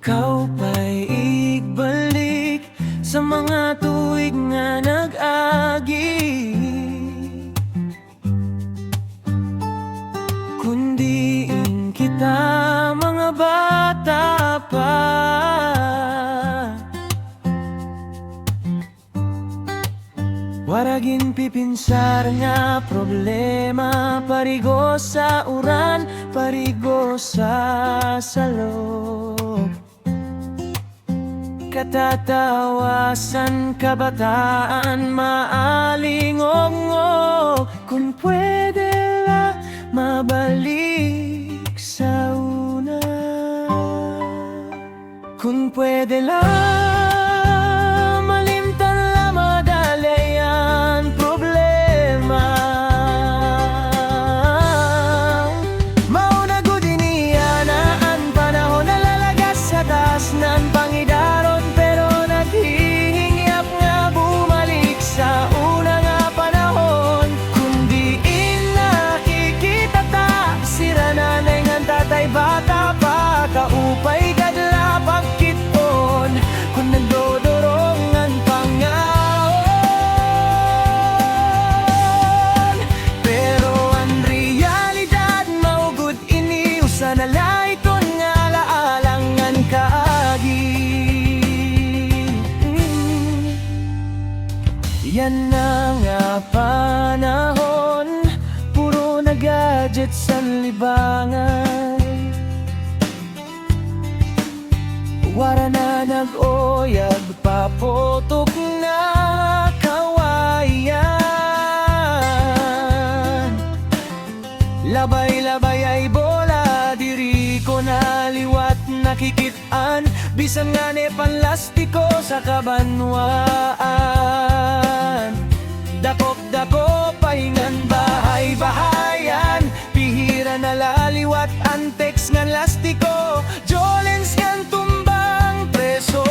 Ikaw pa'y igbalik sa mga tuwig nga nag-agi, kundiin kita mga bata pa. Waragin pipinsar nga problema, parigo sa uran, parigo sa salog. Katatawasan kabataan, maalingong-ngong, kung pwede la mabalik sa una. Kung pwede la malimtan la madalayan problema. Mauna gud iniya na ang panahon na lalagas sa taas ng Pangidaron, pero naghihingyap nga bumalik sa una nga panahon. Kundi nakikita ta, sira nanay nga tatay bata pa, kaupay kadla pagkiton kung nagdodorongan pangaon. Pero ang realidad maugod ini usa na layton nga laalangan kaagi. Yan na nga panahon, puro na gadget sa libangan. Wara na nag-oyag, papotok na kawayan. Labay-labay ay bola, diri ko naliwat nakikitaan, bisan nga ne panlastiko sa kabanwaan. Dakop-dakop pahingan bahay-bahayan, pihira na laliwat antex ngan lastiko, jolens ngan tumbang preso.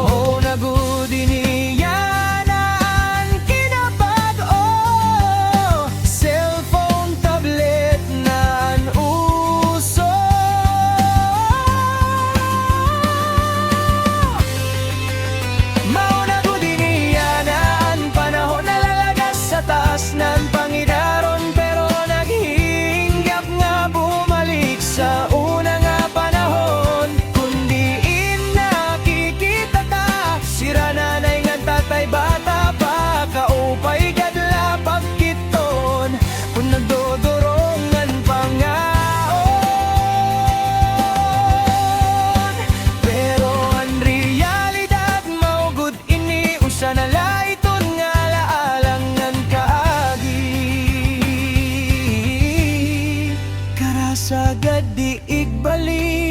Oh, nagudiniyaan kinapag-o, cellphone, tablet na ang uso. Mauna gudiniyaan panahon na lalagas sa taas ng Pangidaron, pero naghinggap nga bumalik sa una nga panahon. Kundi nakikita ta, sira nanay nga tatay bata pa, kaupay gadla pagkiton kung nagdodorongan pangaon. Pero ang realidad maugod ini usa na layton nga laalangan kaagi. Karasagad di igbalik